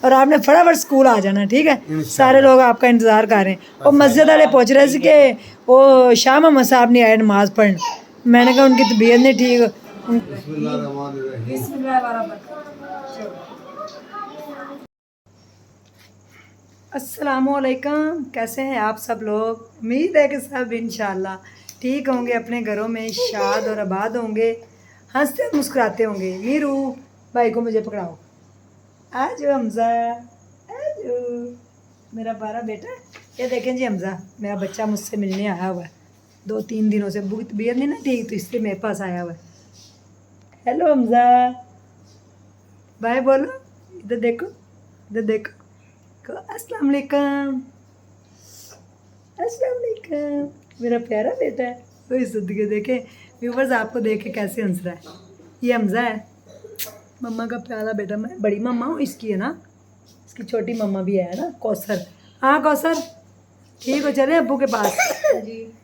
और आपने फटाफट स्कूल आ जाना, ठीक है। सारे लोग आपका इंतज़ार कर रहे हैं। और मस्जिद वाले पूछ रहे थे कि वो शाह मोहम्मद साहब नहीं आए नमाज़ पढ़ने। मैंने कहा उनकी तबीयत नहीं ठीक। अस्सलामुअलैकुम, कैसे हैं आप सब लोग। उम्मीद है कि सब इंशाल्लाह ठीक होंगे, अपने घरों में शाद और आबाद होंगे, हंसते मुस्कुराते होंगे। मीरू भाई को मुझे पकड़ाओ। आज हमज़ा, आज मेरा बारा बेटा। ये देखें जी, हमज़ा मेरा बच्चा मुझसे मिलने आया हुआ है 2-3 दिनों से। बुरी तबीयत नहीं ना ठीक, तो इसलिए मेरे पास आया हुआ है। हेलो हमज़ा, बाय बोलो। इधर देखो, इधर देखो। अस्सलाम वालेकुम, अस्सलाम वालेकुम। मेरा प्यारा बेटा है। तो इस सदके देखे व्यूवर्स, आपको देख के कैसे हंस रहा है। ये हमज़ा है, मम्मा का प्यारा बेटा। मैं बड़ी मम्मा हूँ इसकी, है ना। इसकी छोटी मम्मा भी है ना, कौसर। हाँ कौसर, ठीक हो, चले अब्बू के पास।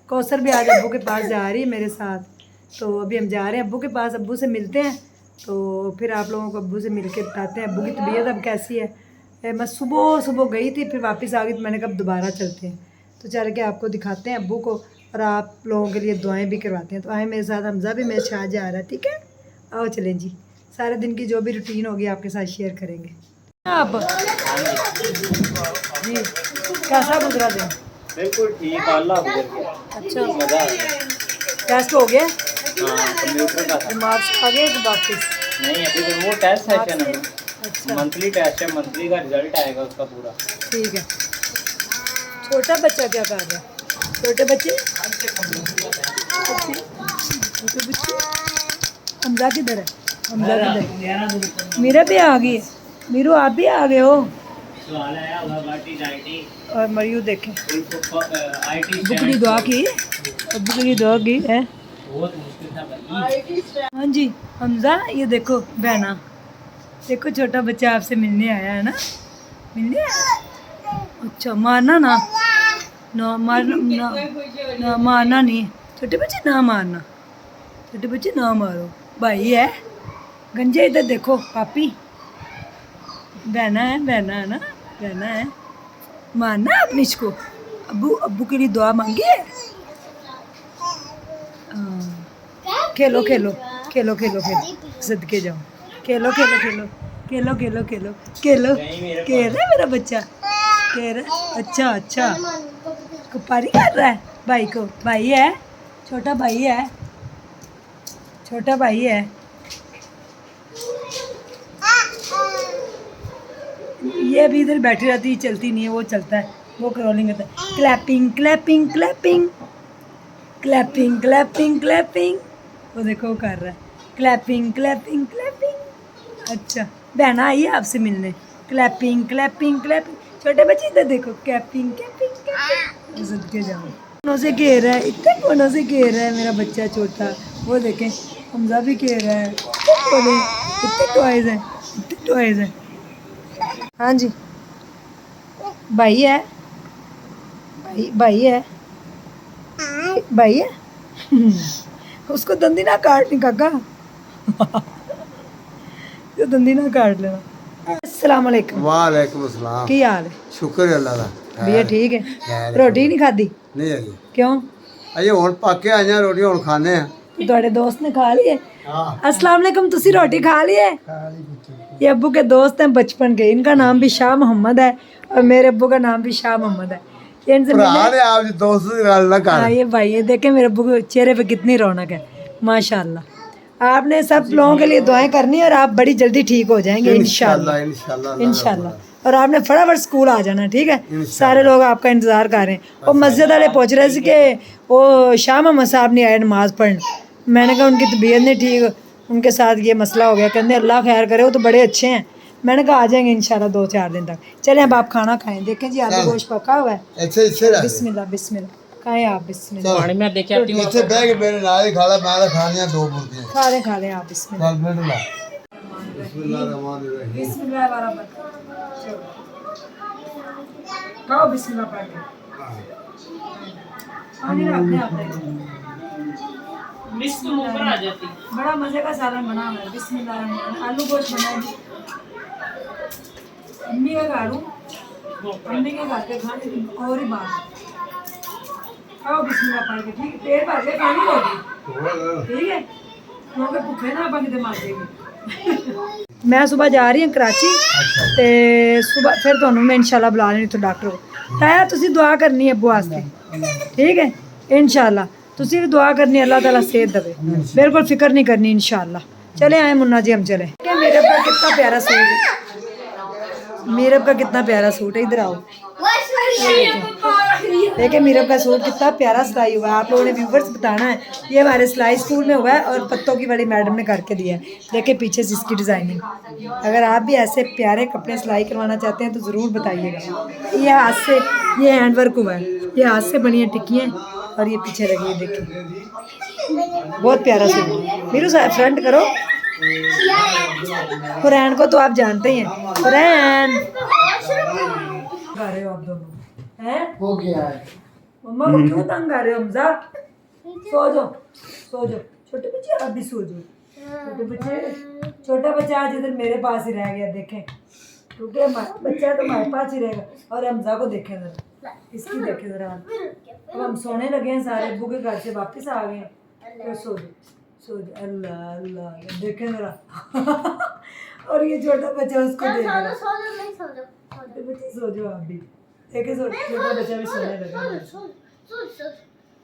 कौसर भी आज अब्बू के पास जा रही है मेरे साथ। तो अभी हम जा रहे हैं अब्बू के पास, अब्बू से मिलते हैं। तो फिर आप लोगों को अब्बू से मिल के बताते हैं अब्बू की तबीयत अब कैसी है। मैं सुबह सुबह गई थी, फिर वापस आ गई, तो मैंने कहा दोबारा चलते हैं। तो चल के आपको दिखाते हैं अब्बू को, और आप लोगों के लिए दुआएं भी करवाते हैं। तो आए मेरे साथ, हमज़ा भी मेरे साथ जा रहा है, ठीक है। आओ चलें जी, सारे दिन की जो भी रूटीन होगी आपके साथ शेयर करेंगे। आप जी कैसा गुजरा दिन। बिल्कुल ठीक, अल्लाह गुजर गया। अच्छा, मजा आ गया। टेस्ट हो गया, हाँ, कंप्यूटर का था। मार्क्स आ गए वापस। नहीं, अभी तो वो टेस्ट सेशन है, अच्छा मंथली टेस्ट है, मंथली का रिजल्ट आएगा उसका पूरा। ठीक है। छोटा बच्चा क्या कर रहा है, छोटे बच्चे, छोटे बच्चे। हमज़ा किधर है, हमज़ा किधर है। मेरा भी आ गई है, मीरू आप भी आ गए हो। सवाल आया होगा आईटी और मरियू देखें, आईटी बुक की दुआ की, बुक की दुआ की है। बहुत मुश्किल था भाई। हाँ जी हमज़ा, ये देखो बहना, देखो छोटा बच्चा आपसे मिलने आया है ना, मिलने आया। अच्छा मारना ना, ना मारना ना, ना मारना नहीं, छोटे बच्चे ना मारना, छोटे बच्चे ना मारो। भाई है गंजे, इधर देखो पापी, बहना है, बहना है ना, बहना है। मारना अपनी इसको, अब्बू अब्बू के लिए दुआ मांगी है। खेलो खेलो खेलो खेलो खेलो, सदके जाओ, खेलो खेलो खेलो खेलो खेलो खेलो खेलो, खेल रहा है मेरा बच्चा, खेल रहा है। अच्छा अच्छा, कुपारी कर रहा है भाई को। भाई है, छोटा भाई है, छोटा भाई है। ये अभी इधर बैठी रहती है, चलती नहीं है, वो चलता है, वो क्रॉलिंग करता है। Clapping clapping clapping clapping clapping clapping, वो देखो वो कर रहा है क्लैपिंग क्लैपिंग क्लैपिंग। अच्छा बहना आई है आपसे मिलने, क्लैपिंग क्लैपिंग क्लैपिंग। छोटे बच्चे इधर देखो, कैपिंग कैपिंग कैपिंग। सदके जाओ, कोनों से घेर रहा है, इतने कोनों से घेर रहा है मेरा बच्चा छोटा। वो देखें हमज़ा भी घेर रहा है, इतने टॉयज़ हैं, इतने टॉयज़ हैं। हाँ जी भाई है, भाई भाई है, भाई है। उसको दंदी ना काट नहीं काका, तो दंदी ना काट लेना। अस्सलाम वालेकुम। वालेकुम अस्सलाम। की हाल है। शुक्र है अल्लाह दा। भैया ठीक है। रोटी नहीं खाधी नहीं अजी, क्यों। अजे हुण पक्के आइयां रोटी हुण खाने आ। ਤੁਹਾਡੇ ਦੋਸਤ ने खा लिए। हां, अस्सलाम वालेकुम, तुसी रोटी खा लिए। ये अब्बू के दोस्त हैं बचपन के, इनका नाम भी शाह मोहम्मद है और मेरे अब्बू का नाम भी शाह मोहम्मद है। ये इनसे भरा मिले। ने आप जी दोस्त दी गल ना कर। हाँ ये भाई, ये देखें मेरे अब्बू के चेहरे पे कितनी रौनक है, माशाल्लाह। आपने सब लोगों के लिए दुआएं करनी है और आप बड़ी जल्दी ठीक हो जाएंगे इंशाल्लाह, इंशाल्लाह इंशाल्लाह। और आपने फटाफट स्कूल आ जाना, ठीक है। सारे लोग आपका इंतज़ार कर रहे हैं। और मस्जिद वाले पूछ रहे थे कि वो शाह मोहम्मद साहब नहीं आए नमाज़ पढ़ने। मैंने कहा उनकी तबीयत नहीं ठीक, उनके साथ ये मसला हो गया। कहते अल्लाह खैर करे, वो तो बड़े अच्छे हैं। मैंने कहा आ जाएंगे इंशाल्लाह 2-4 दिन तक। चलें अब आप खाना खाएं। देखें जी आलू गोश्त पका हुआ है। अच्छे अच्छे रह। बिस्मिल्लाह बिस्मिल्लाह, खाएं आप बिस्मिल्लाह। पानी में लेके आती हूँ। इथे बैठ के मेरे नाल ही खा ला, मैं तो खानियां 2 मुर्गियां। खा लें आप बिस्मिल्लाह। चल बैठ ला। बिस्मिल्लाहिर्रहमानिर्रहीम। बिस्मिल्लाह वाला खाओ, बिस्मिल्लाह पढ़ के पानी रखने आप मिस्क ऊपर आ जाती। बड़ा मजे का सालन बना हुआ है। बिस्मिल्लाह, आलू गोश्त बनाए। अम्मी का खा लूँ, अम्मी के घर के खाने की और ही बात। खाओ बिस्मिल्लाह पढ़ के, ठीक है, पेट भर के खानी होगी, ठीक है, क्योंकि भूखे ना अपन कितने मार देंगे। मैं सुबह जा रही हूँ कराची ते सुबह फिर ਤੁਹਾਨੂੰ मैं इंशाल्लाह बुला लेनी तो डॉक्टर को ताया तुसी दुआ करनी है अब्बू वास्ते, ठीक है इंशाल्लाह तुसी भी दुआ करनी, अल्लाह ताला सेहत देवे, बिल्कुल फिक्र नहीं करनी इंशाल्लाह। चले आए मुन्ना जी, हम चले। मेरे का कितना प्यारा सूट है, मीरब का कितना प्यारा सूट है, इधर आओ देखिए मीरब का सूट कितना प्यारा सिलाई हुआ है। आप लोगों ने व्यूवर्स बताना है, ये हमारे सिलाई स्कूल में हुआ है और पत्तों की वाली मैडम ने करके दिया है। देखिए पीछे से इसकी डिज़ाइनिंग। अगर आप भी ऐसे प्यारे कपड़े सिलाई करवाना चाहते हैं तो ज़रूर बताइएगा। ये हाथ से, ये हैंड वर्क हुआ है, ये हाथ से बनी है टिक्कियाँ और ये पीछे लगी है, देखिए बहुत प्यारा सूट। मीरू फ्रंट करो, कुरैन को तो आप जानते ही हैं, कुरैन कर रहे हो आप दोनों हैं? हो गया है। मम्मा को क्यों तंग कर रहे हो हमजा? सो जाओ, सो जाओ छोटे बच्चे, आप भी सो जाओ छोटे बच्चे। छोटा बच्चा आज इधर मेरे पास ही रह गया, देखें, क्योंकि हमारा बच्चा तो हमारे पास ही रहेगा। और हमजा को देखें जरा, इसकी देखें जरा। अब हम सोने लगे हैं, सारे अब्बू के घर से वापस आ गए हैं, तो सो जाओ सो जाओ। अल्लाह अल्लाह देखें जरा। और ये छोटा बच्चा उसको देख रहा है। छोटे बच्चे सो जाओ आप भी, देखिए छोटा बच्चा भी सोने लगा।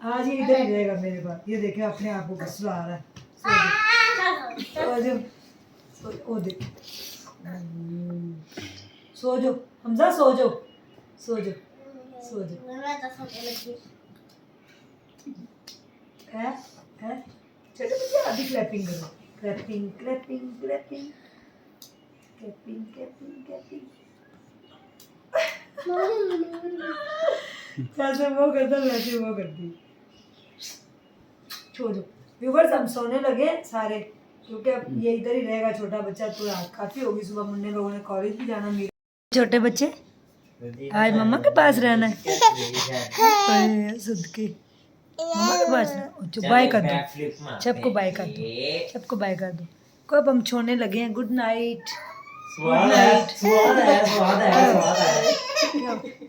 आज ये इधर ही रहेगा मेरे पास, ये देखे अपने आप को सुला रहा है। ओ देख, सो जाओ हमजा, सो जाओ सो जाओ सो जाओ। छोटे बच्चे आप भी क्लैपिंग करो, clapping clapping clapping clapping clapping clapping. जैसे वो करता वैसे वो करती। छोड़ो व्यूवर्स, हम सोने लगे सारे, क्योंकि अब ये इधर ही रहेगा छोटा बच्चा। तो रात काफ़ी होगी, सुबह मुन्ने लोगों ने कॉलेज भी जाना। मेरे छोटे बच्चे आज मम्मा के पास रहना है, सदके मम्मा के पास रहना। चुप बाय कर दो, सबको बाय कर दो, सबको बाय कर दो। कब हम सोने लगे हैं। Good night, good night.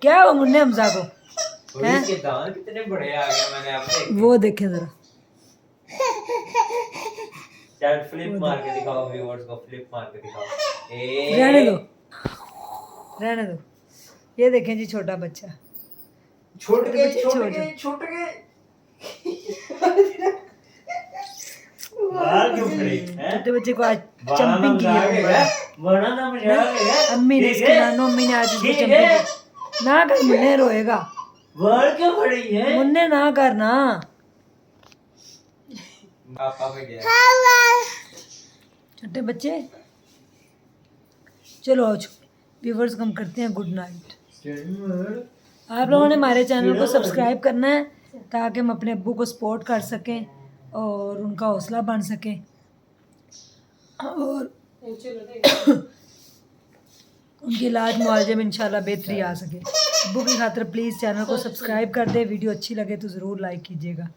क्या हुआ मुन्ने हमजा को? कितने बड़े आ गए मैंने आपने, वो देखे जरा। चल फ्लिप मार के दिखाओ व्यूअर्स को, फ्लिप मार के दिखाओ। रहने दो, रहने दो। ये देखें जी छोटा बच्चा, छोड़ के बाल क्यों खड़े हैं? छोटे बच्चे को आज जंपिंग की है, बड़ा ना मजाक है। अम्मी ने इसके नानो अम्मी ने आज इसको जंपिंग की। ना कर मुन्ने, रोएगा। बाल क्यों खड़ी है? मुन्ने ना करना। पापा पे गया। छोटे बच्चे चलो आओ, व्यूवर्स कम करते हैं। Good night. आप लोगों ने हमारे चैनल को सब्सक्राइब करना है ताकि हम अपने अब्बू को सपोर्ट कर सकें और उनका हौसला बन सकें और उनकी इलाज मुआवजे में इंशाल्लाह बेहतरी आ सके। अब्बू की खातिर प्लीज़ चैनल को सब्सक्राइब कर दे। वीडियो अच्छी लगे तो ज़रूर लाइक कीजिएगा।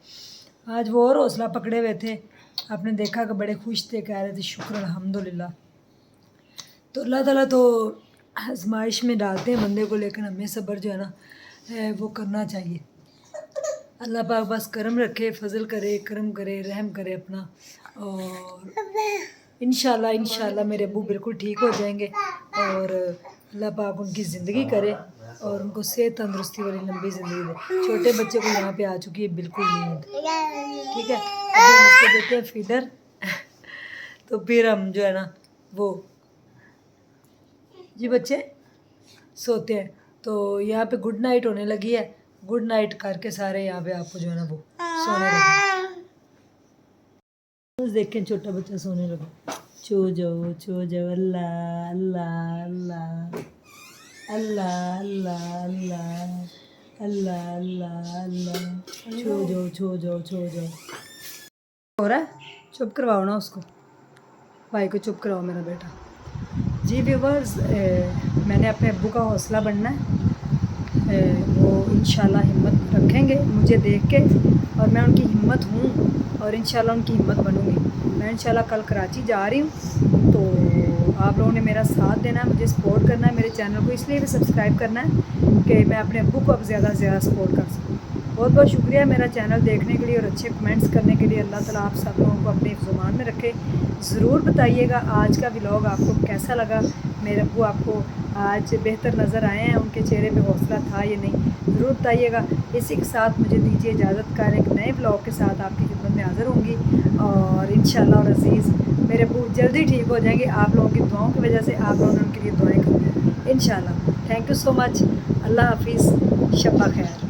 आज वो और हौसला पकड़े हुए थे, आपने देखा कि बड़े खुश थे, कह रहे थे शुक्र अल्हम्दुलिल्लाह। तो अल्लाह ताला तो आजमाइश में डालते हैं बंदे को, लेकिन हमें सब्र जो है ना वो करना चाहिए। अल्लाह पाक बस करम रखे, फजल करे, करम करे, रहम करे अपना। और इंशाल्लाह मेरे अब्बू बिल्कुल ठीक हो जाएंगे और अल्लाह पाक उनकी ज़िंदगी करे और उनको सेहत तंदुरुस्ती वाली लंबी ज़िंदगी दे। छोटे बच्चे को यहाँ पे आ चुकी है बिल्कुल नींद, ठीक है। अभी हम इसको देते हैं फीडर तो फिर हम जो है ना वो जी बच्चे सोते हैं। तो यहाँ पे गुड नाइट होने लगी है। गुड नाइट करके सारे यहाँ पे आपको जो है ना वो सोने लगे। बस देखें छोटा बच्चा सोने लगा। छो जाओ अल्लाह अल्लाह अल्लाह अल्लाह अल्लाह अल्लाह अल्लाह अल्लाह अल्लाह। छो जाओ हो रहा है, चुप करवाओ ना उसको, भाई को चुप कराओ मेरा बेटा। जी व्यूवर्स, मैंने अपने अब्बू का हौसला बनना है। वो इंशाल्लाह हिम्मत रखेंगे मुझे देख के और मैं उनकी हिम्मत हूँ और इंशाल्लाह उनकी हिम्मत बनूँगी। मैं इंशाल्लाह कल कराची जा रही हूँ तो आप लोगों ने मेरा साथ देना है, मुझे सपोर्ट करना है, मेरे चैनल को इसलिए भी सब्सक्राइब करना है कि मैं अपने अब्बू को अब ज़्यादा से ज़्यादा सपोर्ट कर सकूँ। बहुत बहुत शुक्रिया मेरा चैनल देखने के लिए और अच्छे कमेंट्स करने के लिए। अल्लाह ताला आप सब लोगों को अपने ज़ुबान में रखे। ज़रूर बताइएगा आज का व्लॉग आपको कैसा लगा। मेरे अब्बू आपको आज बेहतर नज़र आए हैं, उनके चेहरे पे हौसला था या नहीं, ज़रूर बताइएगा। इसी के साथ मुझे दीजिए इजाज़त का, एक नए व्लॉग के साथ आपकी खिदमत में हाज़िर होंगी और इंशाअल्लाह और अज़ीज़ मेरे अब्बू जल्दी ठीक हो जाएंगे। आप लोगों की दुआओं की वजह से आप लोगों ने उनके लिए दुआएं करेंगे इंशाअल्लाह। Thank you so much. Allah हाफिज़, शब्बा खैर।